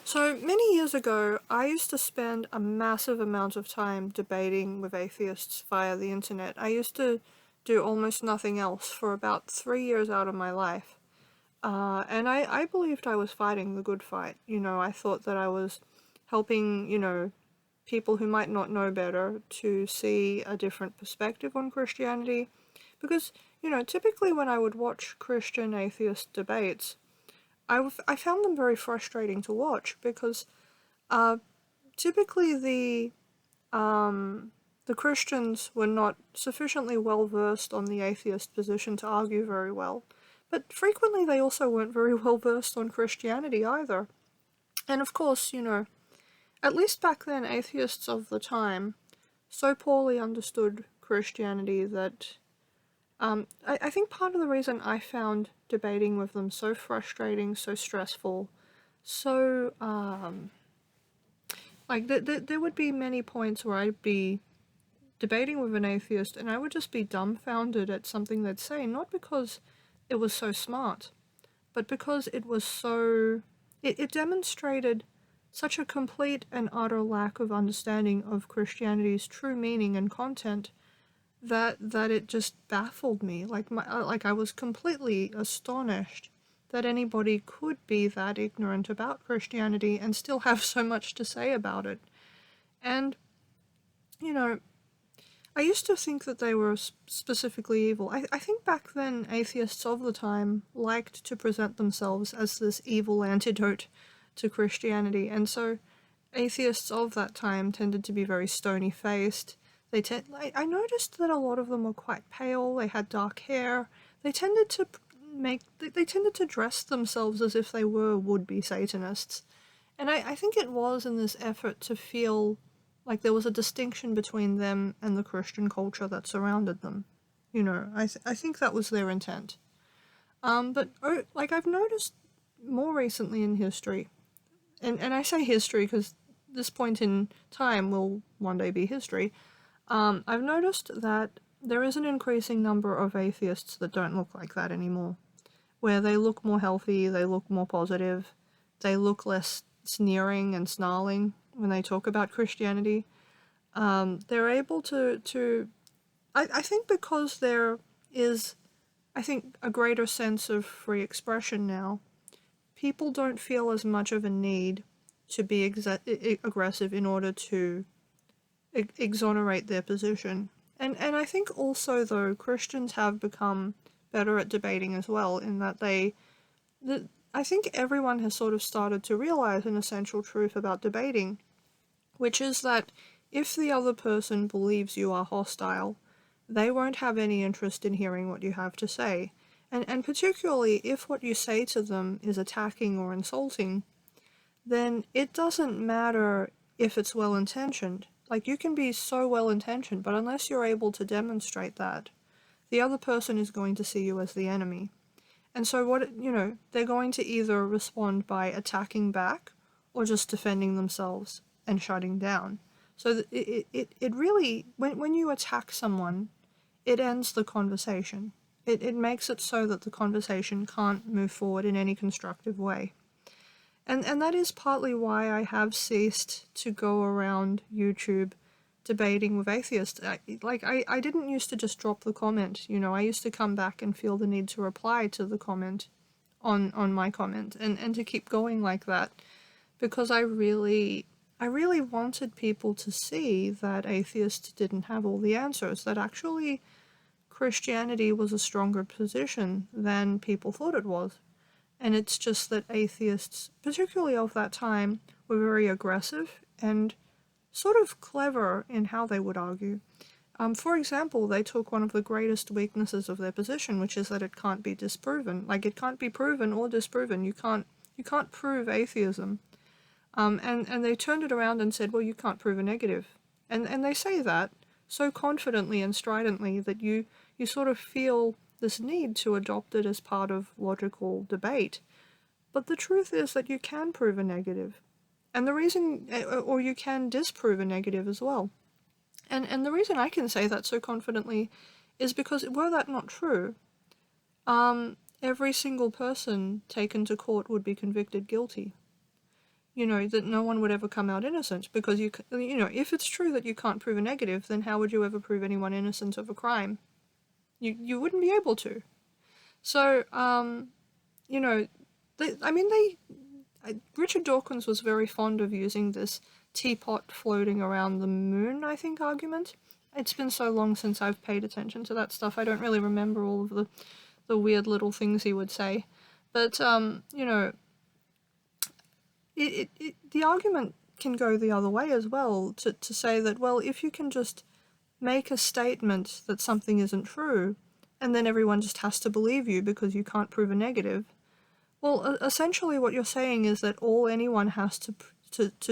So many years ago, I used to spend a massive amount of time debating with atheists via the internet. I used to do almost nothing else for about 3 years out of my life. And I believed I was fighting the good fight. I thought that I was helping, people who might not know better to see a different perspective on Christianity. Because, typically when I would watch Christian atheist debates, I found them very frustrating to watch because uh, typically the Christians were not sufficiently well versed on the atheist position to argue very well, but frequently they also weren't very well versed on Christianity either. And of course, at least back then, atheists of the time so poorly understood Christianity that I think part of the reason I found debating with them so frustrating, so stressful, so like there would be many points where I'd be debating with an atheist and I would just be dumbfounded at something they'd say, not because it was so smart, but because it was so it demonstrated such a complete and utter lack of understanding of Christianity's true meaning and content that it just baffled me. Like I was completely astonished that anybody could be that ignorant about Christianity and still have so much to say about it. And you know, I used to think that they were specifically evil. I think back then atheists of the time liked to present themselves as this evil antidote to Christianity, and so atheists of that time tended to be very stony faced. I noticed that a lot of them were quite pale. They had dark hair. They tended to they tended to dress themselves as if they were would-be Satanists. And I think it was in this effort to feel like there was a distinction between them and the Christian culture that surrounded them. I think that was their intent. But like I've noticed more recently in history, and I say history because this point in time will one day be history. I've noticed that there is an increasing number of atheists that don't look like that anymore, where they look more healthy, they look more positive, they look less sneering and snarling when they talk about Christianity. They're able I think because there is, I think, a greater sense of free expression now, people don't feel as much of a need to be aggressive in order to exonerate their position. And I think also, though, Christians have become better at debating as well, in that I think everyone has sort of started to realize an essential truth about debating, which is that if the other person believes you are hostile, they won't have any interest in hearing what you have to say. And particularly if what you say to them is attacking or insulting, then it doesn't matter if it's well intentioned. Like, you can be so well intentioned, but unless you're able to demonstrate that, the other person is going to see you as the enemy. And so they're going to either respond by attacking back or just defending themselves and shutting down. So it really, when you attack someone, it ends the conversation. It makes it so that the conversation can't move forward in any constructive way. And that is partly why I have ceased to go around YouTube debating with atheists. I didn't used to just drop the comment, I used to come back and feel the need to reply to the comment on my comment and to keep going like that, because I really wanted people to see that atheists didn't have all the answers, that actually Christianity was a stronger position than people thought it was. And it's just that atheists, particularly of that time, were very aggressive and sort of clever in how they would argue. For example, they took one of the greatest weaknesses of their position, which is that it can't be disproven. Like, it can't be proven or disproven. You can't prove atheism. And they turned it around and said, well, you can't prove a negative. And they say that so confidently and stridently that you sort of feel this need to adopt it as part of logical debate. But the truth is that you can prove a negative. And the reason, or you can disprove a negative as well. And the reason I can say that so confidently is because, were that not true, every single person taken to court would be convicted guilty. that no one would ever come out innocent, because if it's true that you can't prove a negative, then how would you ever prove anyone innocent of a crime? You wouldn't be able to. So, Richard Dawkins was very fond of using this teapot floating around the moon, I think, argument. It's been so long since I've paid attention to that stuff, I don't really remember all of the weird little things he would say. But, the argument can go the other way as well, to say that, well, if you can just make a statement that something isn't true, and then everyone just has to believe you because you can't prove a negative, well, essentially what you're saying is that all anyone has to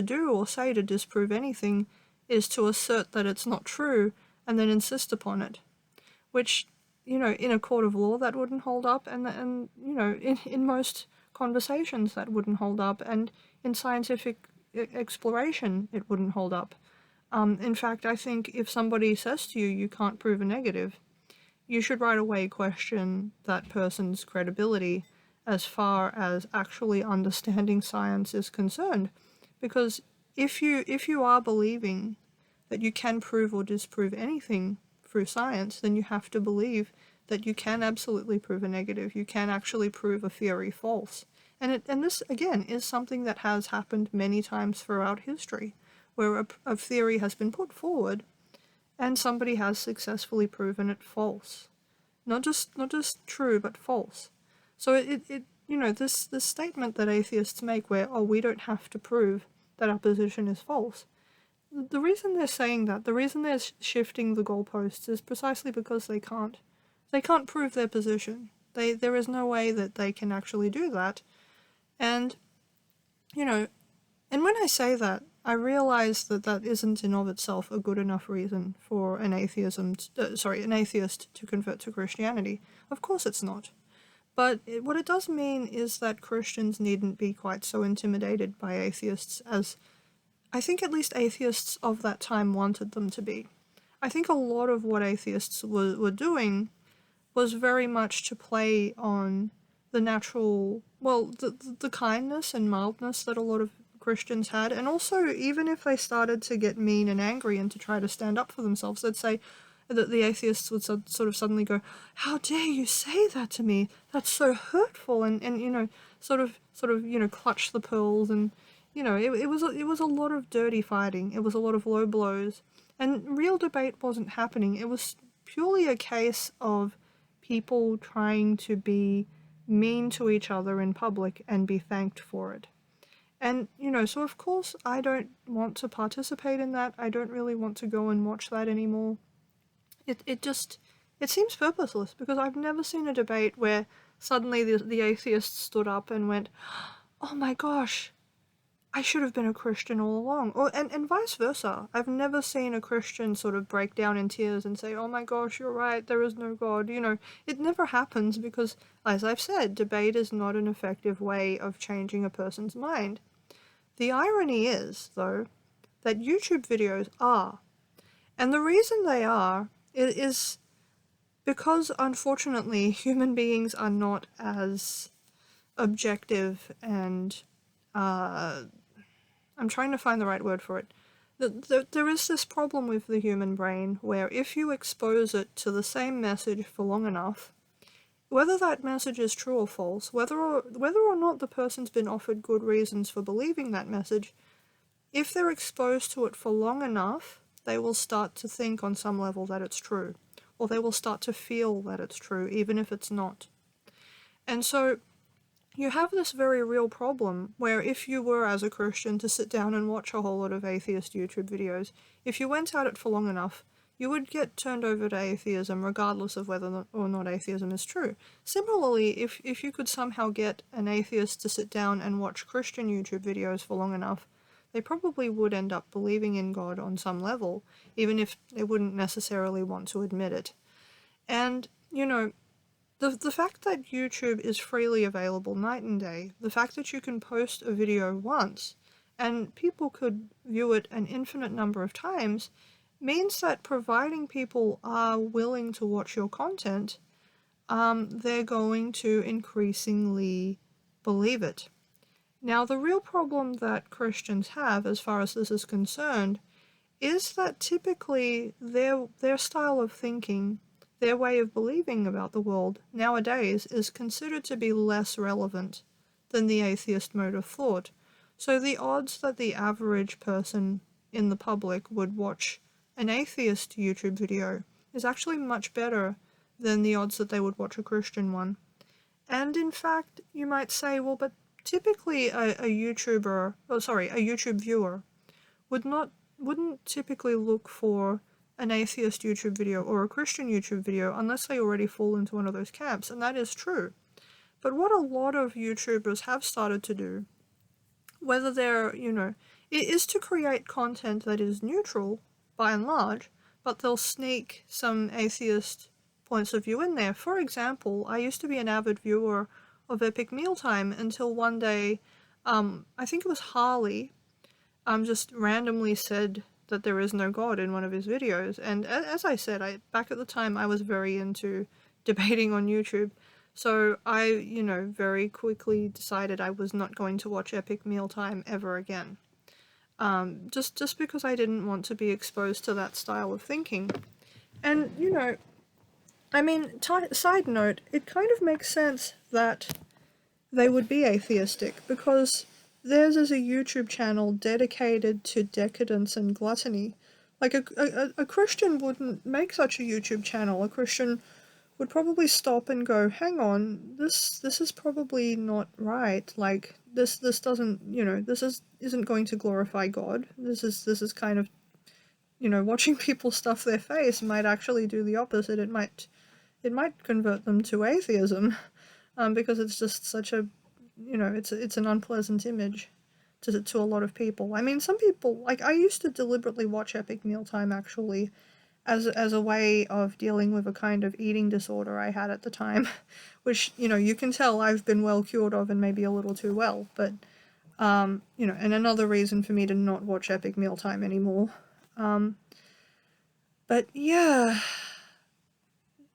do or say to disprove anything is to assert that it's not true and then insist upon it, which, in a court of law that wouldn't hold up, and in most conversations that wouldn't hold up, and in scientific exploration it wouldn't hold up. In fact, I think if somebody says to you, you can't prove a negative, you should right away question that person's credibility as far as actually understanding science is concerned. Because if you are believing that you can prove or disprove anything through science, then you have to believe that you can absolutely prove a negative. You can actually prove a theory false. And this, again, is something that has happened many times throughout history, where a theory has been put forward and somebody has successfully proven it false. Not just true, but false. So this statement that atheists make where, oh, we don't have to prove that our position is false, the reason they're saying that, the reason they're shifting the goalposts is precisely because they can't. They can't prove their position. There is no way that they can actually do that. And, and when I say that, I realize that isn't in of itself a good enough reason for an atheist to convert to Christianity. Of course it's not. But what it does mean is that Christians needn't be quite so intimidated by atheists as I think at least atheists of that time wanted them to be. I think a lot of what atheists were doing was very much to play on the natural, the kindness and mildness that a lot of Christians had, and also even if they started to get mean and angry and to try to stand up for themselves, they'd say that the atheists would sort of suddenly go, "How dare you say that to me? That's so hurtful," and sort of clutch the pearls, and it was a lot of dirty fighting. It was a lot of low blows, and real debate wasn't happening. It was purely a case of people trying to be mean to each other in public and be thanked for it. And, so of course I don't want to participate in that. I don't really want to go and watch that anymore. It seems purposeless, because I've never seen a debate where suddenly the atheists stood up and went, "Oh my gosh, I should have been a Christian all along." And vice versa. I've never seen a Christian sort of break down in tears and say, "Oh my gosh, you're right, there is no God." It never happens because, as I've said, debate is not an effective way of changing a person's mind. The irony is, though, that YouTube videos are. And the reason they are is because, unfortunately, human beings are not as objective and, I'm trying to find the right word for it. There is this problem with the human brain where if you expose it to the same message for long enough, whether that message is true or false, whether or not the person's been offered good reasons for believing that message, if they're exposed to it for long enough, they will start to think on some level that it's true, or they will start to feel that it's true, even if it's not. And so you have this very real problem where if you were, as a Christian, to sit down and watch a whole lot of atheist YouTube videos, if you went at it for long enough, you would get turned over to atheism regardless of whether or not atheism is true. Similarly, if you could somehow get an atheist to sit down and watch Christian YouTube videos for long enough, they probably would end up believing in God on some level, even if they wouldn't necessarily want to admit it. And, the fact that YouTube is freely available night and day, the fact that you can post a video once, and people could view it an infinite number of times, means that providing people are willing to watch your content, they're going to increasingly believe it. Now, the real problem that Christians have, as far as this is concerned, is that typically their style of thinking, their way of believing about the world nowadays is considered to be less relevant than the atheist mode of thought. So the odds that the average person in the public would watch an atheist YouTube video is actually much better than the odds that they would watch a Christian one. And in fact, you might say, well, but typically a YouTube viewer wouldn't typically look for an atheist YouTube video or a Christian YouTube video unless they already fall into one of those camps, and that is true. But what a lot of YouTubers have started to do, whether they're, it is to create content that is neutral, by and large, but they'll sneak some atheist points of view in there. For example, I used to be an avid viewer of Epic Mealtime until one day, I think it was Harley, just randomly said that there is no God in one of his videos. And as I said, back at the time I was very into debating on YouTube. So I, very quickly decided I was not going to watch Epic Mealtime ever again. Just because I didn't want to be exposed to that style of thinking. And, side note, it kind of makes sense that they would be atheistic, because theirs is a YouTube channel dedicated to decadence and gluttony. Like, a Christian wouldn't make such a YouTube channel. A Christian would probably stop and go, hang on, this is probably not right. Like, this doesn't, isn't going to glorify God. This is kind of, watching people stuff their face might actually do the opposite. It might convert them to atheism, because it's just such a, it's an unpleasant image to a lot of people. I mean, some people, like, I used to deliberately watch Epic Mealtime, actually, as a way of dealing with a kind of eating disorder I had at the time, which, you can tell I've been well cured of, and maybe a little too well, but, and another reason for me to not watch Epic Mealtime anymore. But yeah,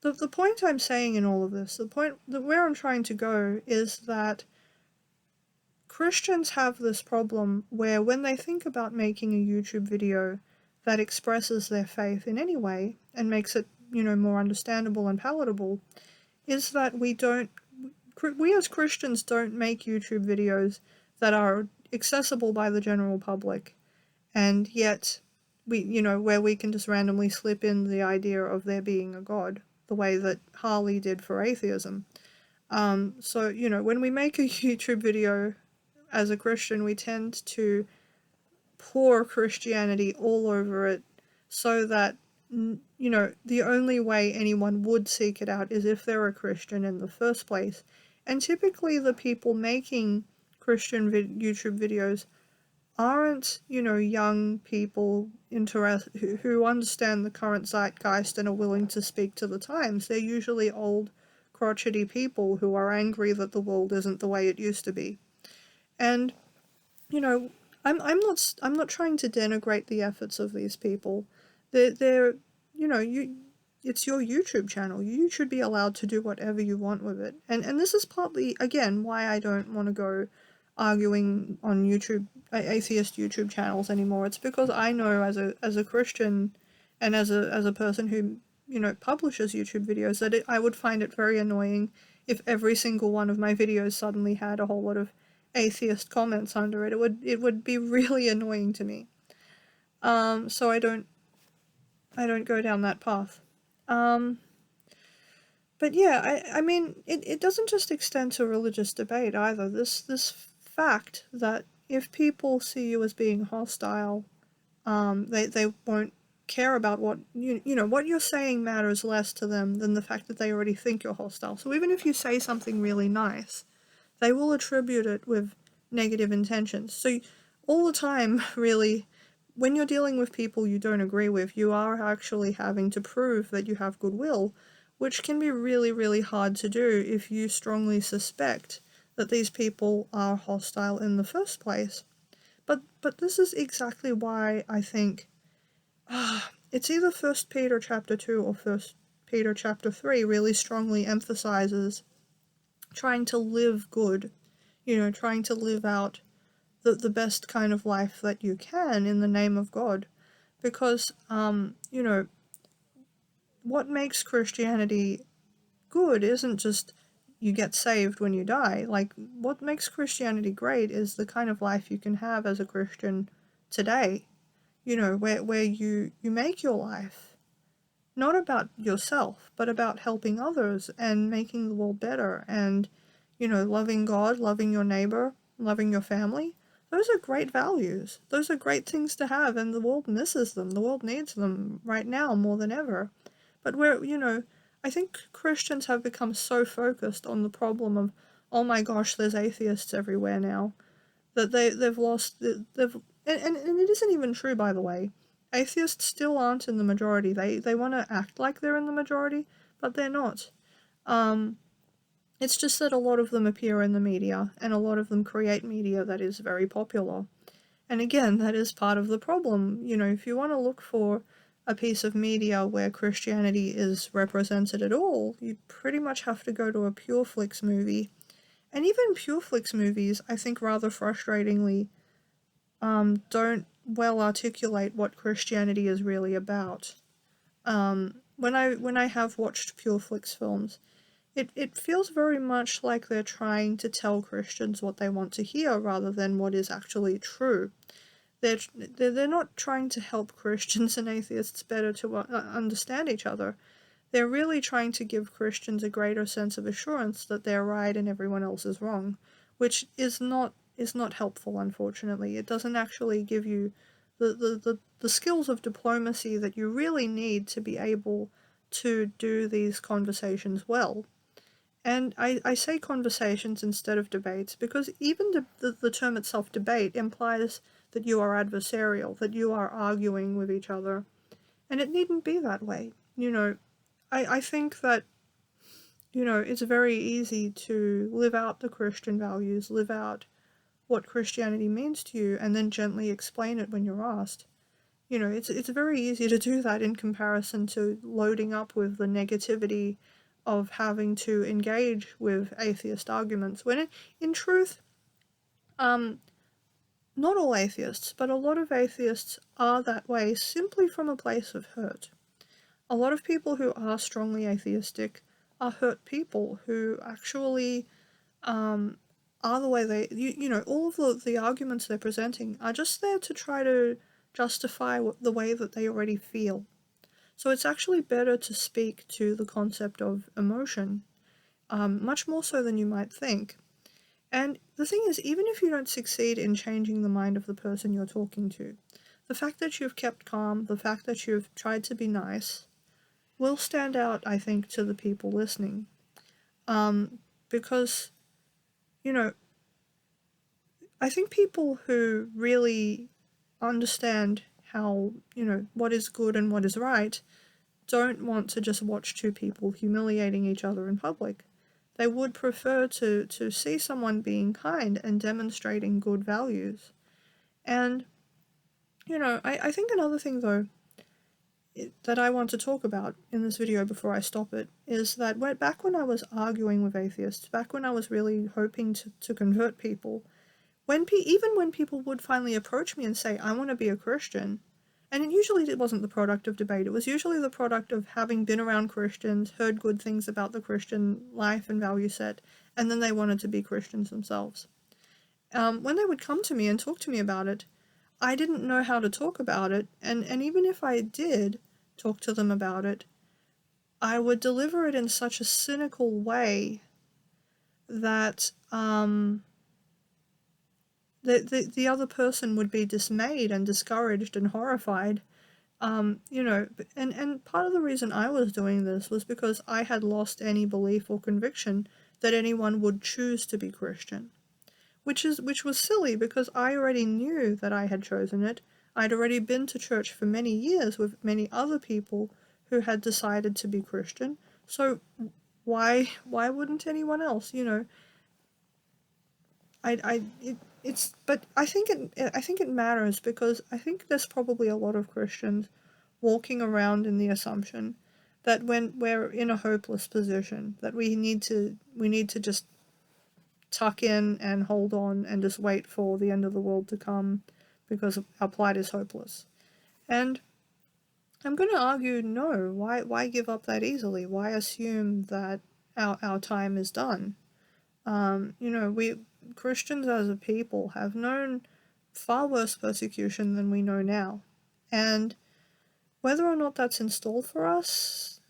the point I'm saying in all of this, the point that where I'm trying to go is that Christians have this problem where when they think about making a YouTube video that expresses their faith in any way and makes it, more understandable and palatable, is that we as Christians don't make YouTube videos that are accessible by the general public, and yet where we can just randomly slip in the idea of there being a God, the way that Harley did for atheism. So, when we make a YouTube video as a Christian, we tend to pour Christianity all over it, so that, the only way anyone would seek it out is if they're a Christian in the first place. And typically the people making Christian YouTube videos aren't, young people who understand the current zeitgeist and are willing to speak to the times. They're usually old, crotchety people who are angry that the world isn't the way it used to be. And, I'm not trying to denigrate the efforts of these people. They're it's your YouTube channel. You should be allowed to do whatever you want with it. And this is partly, again, why I don't want to go arguing on YouTube, atheist YouTube channels anymore. It's because I know as a Christian and as a person who, publishes YouTube videos, that I would find it very annoying if every single one of my videos suddenly had a whole lot of atheist comments under it. It would be really annoying to me. So I don't go down that path. But yeah, I mean, it doesn't just extend to religious debate either. This fact that if people see you as being hostile, they won't care about what what you're saying matters less to them than the fact that they already think you're hostile. So even if you say something really nice, they will attribute it with negative intentions. So all the time, really, when you're dealing with people you don't agree with, you are actually having to prove that you have goodwill, which can be really, really hard to do if you strongly suspect that these people are hostile in the first place. But this is exactly why I think it's either 1 Peter chapter 2 or 1 Peter chapter 3 really strongly emphasizes trying to live good trying to live out the best kind of life that you can in the name of God. Because, what makes Christianity good isn't just you get saved when you die. Like, what makes Christianity great is the kind of life you can have as a Christian today, where you make your life not about yourself, but about helping others and making the world better and, loving God, loving your neighbor, loving your family. Those are great values. Those are great things to have, and the world misses them. The world needs them right now more than ever. But I think Christians have become so focused on the problem of, oh my gosh, there's atheists everywhere now, that they've lost, and it isn't even true, by the way. Atheists still aren't in the majority. They want to act like they're in the majority, but they're not. Um, it's just that a lot of them appear in the media, and a lot of them create media that is very popular. And again, that is part of the problem. If you want to look for a piece of media where Christianity is represented at all, you pretty much have to go to a Pure Flix movie. And even Pure Flix movies, I think rather frustratingly, don't well articulate what Christianity is really about. When I have watched Pure Flix films, it feels very much like they're trying to tell Christians what they want to hear rather than what is actually true. They're not trying to help Christians and atheists better to understand each other. They're really trying to give Christians a greater sense of assurance that they're right and everyone else is wrong, which is not helpful, unfortunately. It doesn't actually give you the skills of diplomacy that you really need to be able to do these conversations well. And I say conversations instead of debates because even the term itself, debate, implies that you are adversarial, that you are arguing with each other. And it needn't be that way. I think that, it's very easy to live out the Christian values, live out what Christianity means to you, and then gently explain it when you're asked. It's very easy to do that in comparison to loading up with the negativity of having to engage with atheist arguments, when in truth, not all atheists, but a lot of atheists are that way simply from a place of hurt. A lot of people who are strongly atheistic are hurt people who actually are the way all of the arguments they're presenting are just there to try to justify the way that they already feel. So it's actually better to speak to the concept of emotion, much more so than you might think. And the thing is, even if you don't succeed in changing the mind of the person you're talking to, the fact that you've kept calm, the fact that you've tried to be nice, will stand out, I think, to the people listening. Because, you know, I think people who really understand how, what is good and what is right, don't want to just watch two people humiliating each other in public. They would prefer to see someone being kind and demonstrating good values. And, I think another thing, though, that I want to talk about in this video before I stop it, is that back when I was arguing with atheists, back when I was really hoping to convert people, even when people would finally approach me and say, I want to be a Christian, and it wasn't the product of debate, it was usually the product of having been around Christians, heard good things about the Christian life and value set, and then they wanted to be Christians themselves. When they would come to me and talk to me about it, I didn't know how to talk about it, and even if I did talk to them about it, I would deliver it in such a cynical way that the other person would be dismayed and discouraged and horrified. And part of the reason I was doing this was because I had lost any belief or conviction that anyone would choose to be Christian. Which was silly because I already knew that I had chosen it. I'd already been to church for many years with many other people who had decided to be Christian. So why wouldn't anyone else? But I think it matters because I think there's probably a lot of Christians walking around in the assumption that when we're in a hopeless position, that we need to just tuck in and hold on and just wait for the end of the world to come because our plight is hopeless. And I'm going to argue no. Why give up that easily? Why assume that our time is done? We Christians as a people have known far worse persecution than we know now. And whether or not that's installed for us,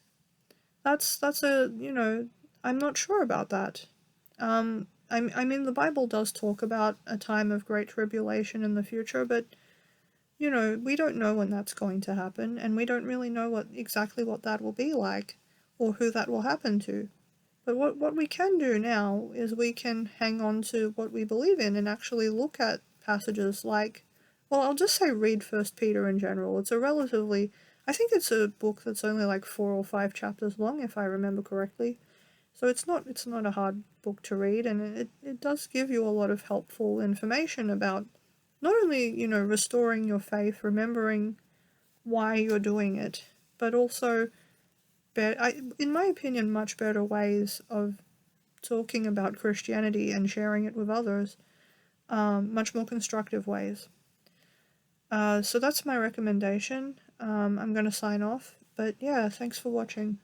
that's a, I'm not sure about that. I mean, the Bible does talk about a time of great tribulation in the future, but we don't know when that's going to happen, and we don't really know exactly what that will be like, or who that will happen to. But what we can do now is we can hang on to what we believe in and actually look at passages like, well, I'll just say read First Peter in general. It's a relatively, I think it's a book that's only like 4 or 5 chapters long, if I remember correctly. So it's not a hard book to read, and it does give you a lot of helpful information about not only, restoring your faith, remembering why you're doing it, but also, in my opinion, much better ways of talking about Christianity and sharing it with others, much more constructive ways. So that's my recommendation. I'm going to sign off, but yeah, thanks for watching.